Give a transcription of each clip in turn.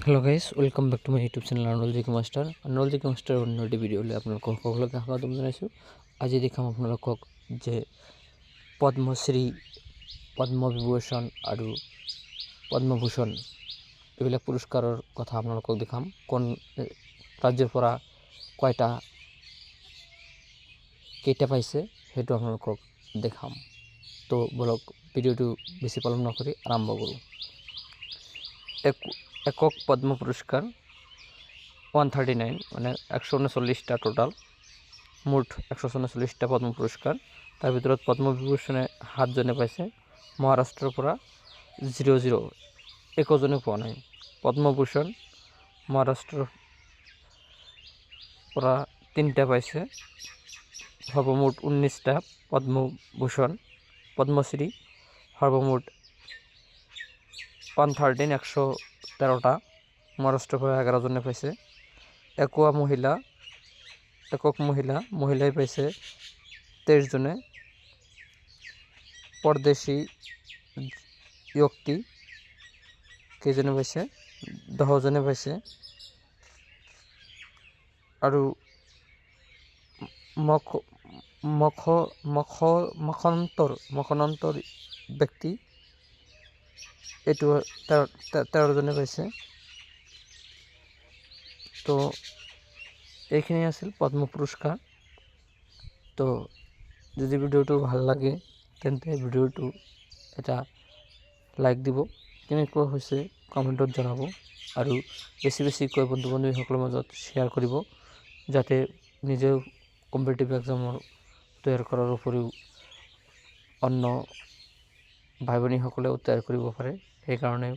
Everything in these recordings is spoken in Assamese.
Hello' guys, welcome back to my YouTube channel আৰ্নল জি কে মাষ্টাৰ। আৰ্নল জি কে মাষ্টাৰ অন্য এটি ভিডিঅ'লৈ আপোনালোকক সকলোকে স্বাগতম জনাইছোঁ। আজি দেখাম আপোনালোকক যে পদ্মশ্ৰী, পদ্মবিভূষণ আৰু পদ্মভূষণ এইবিলাক পুৰস্কাৰৰ কথা আপোনালোকক দেখাম। কোন ৰাজ্যৰ পৰা কেইটা পাইছে সেইটো আপোনালোকক দেখাম। তো বলক ভিডিঅ'টো বেছি পলম নকৰি আৰম্ভ কৰোঁ। একক পদ্ম পুৰস্কাৰ 139 মানে 139টা টোটাল, মুঠ 139টা পদ্ম পুৰস্কাৰ। তাৰ ভিতৰত পদ্মবিভূষণে 7জনে পাইছে। মহাৰাষ্ট্ৰৰ পৰা 00 একোজনে পোৱা নাই। পদ্মভূষণ মহাৰাষ্ট্ৰৰ পৰা 3টা পাইছে, সৰ্বমুঠ 19টা। পদ্মভূষণ পদ্মশ্ৰী সৰ্বমোট 113টা। মহাৰাষ্ট্ৰৰ পৰা 11জনে পাইছে। একক মহিলাই পাইছে 23জনে। পৰদেশী ব্যক্তি কেইজনে পাইছে? 10জনে পাইছে। আৰু মখনন্তৰ ব্যক্তি এইটো 13জনে পাইছে। তো এইখিনি আছিল পদ্ম পুৰস্কাৰ। তো যদি ভিডিঅ'টো ভাল লাগে তেন্তে ভিডিঅ'টো এটা লাইক দিব, কেনেকুৱা হৈছে কমেণ্টত জনাব, আৰু বেছিকৈ বন্ধু বান্ধৱীসকলৰ মাজত শ্বেয়াৰ কৰিব, যাতে নিজেও কম্পিটিটিভ এক্সামৰ তৈয়াৰ কৰাৰ উপৰিও অন্য ভাই ভনীসকলেও তৈয়াৰ কৰিব পাৰে। সেইকাৰণে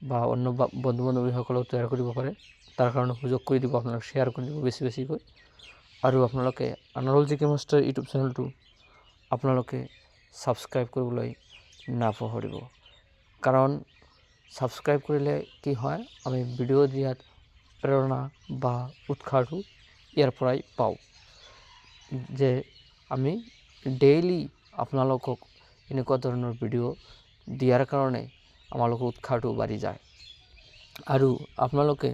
বা অন্য বন্ধু বান্ধৱীসকলেও তৈয়াৰ কৰিব পাৰে, তাৰ কাৰণে সুযোগ কৰি দিব। আপোনালোকে শ্বেয়াৰ কৰি দিব বেছিকৈ। আৰু আপোনালোকে Arnold G K master YouTube চেনেলটো আপোনালোকে ছাবস্ক্ৰাইব কৰিবলৈ নাপাহৰিব, কাৰণ ছাবস্ক্ৰাইব কৰিলে কি হয়, আমি ভিডিঅ' দিয়াত প্ৰেৰণা বা উৎসাহটো ইয়াৰ পৰাই পাওঁ, যে আমি ডেইলি আপোনালোকক এনেকুৱা ধৰণৰ ভিডিঅ' দিয়াৰ কাৰণে আমালোকৰ উৎসাহটো বাঢ়ি যায়। আৰু আপোনালোকে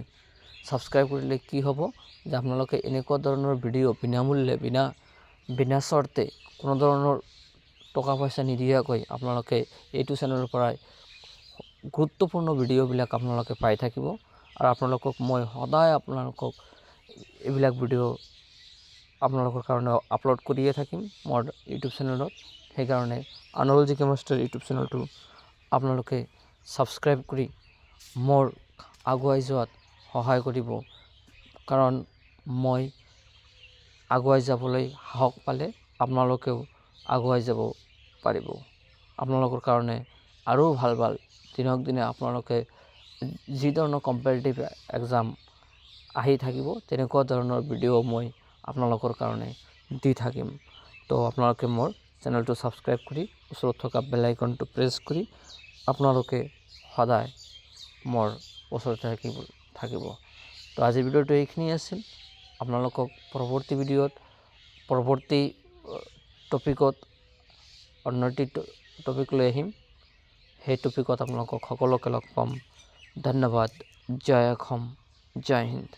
ছাবস্ক্ৰাইব কৰিলে কি হ'ব, যে আপোনালোকে এনেকুৱা ধৰণৰ ভিডিঅ' বিনামূল্যে বিনা চৰ্তে কোনো ধৰণৰ টকা পইচা নিদিয়াকৈ আপোনালোকে এইটো চেনেলৰ পৰাই গুৰুত্বপূৰ্ণ ভিডিঅ'বিলাক আপোনালোকে পাই থাকিব। আৰু আপোনালোকক মই সদায় এইবিলাক ভিডিঅ' আপোনালোকৰ কাৰণে আপলোড কৰিয়ে থাকিম মোৰ ইউটিউব চেনেলত। সেইকাৰণে Arnold G K master YouTube চেনেলটো আপোনালোকে ছাবস্ক্ৰাইব কৰি মোৰ আগুৱাই যোৱাত সহায় কৰিব, কাৰণ মই আগুৱাই যাবলৈ সাহস পালে আপোনালোকেও আগুৱাই যাব পাৰিব। আপোনালোকৰ কাৰণে আৰু ভাল দিনক দিনে আপোনালোকে যি ধৰণৰ কম্পিটিটিভ এক্সাম আহি থাকিব, তেনেকুৱা ধৰণৰ ভিডিঅ' মই আপোনালোকৰ কাৰণে দি থাকিম। তো আপোনালোকে মোৰ চেনেলটো ছাবস্ক্ৰাইব কৰি ওচৰত থকা বেল আইকনটো প্ৰেছ কৰি আপোনালোকে সদায় মোৰ ওচৰতে থাকিব। তো আজিৰ ভিডিঅ'টো এইখিনি আছিল। আপোনালোকক পৰৱৰ্তী ভিডিঅ'ত পৰৱৰ্তী টপিকত অন্য এটি টপিক লৈ আহিম। সেই টপিকত আপোনালোকক সকলোকে লগ পাম। ধন্যবাদ। জয় অসম, জয় হিন্দ।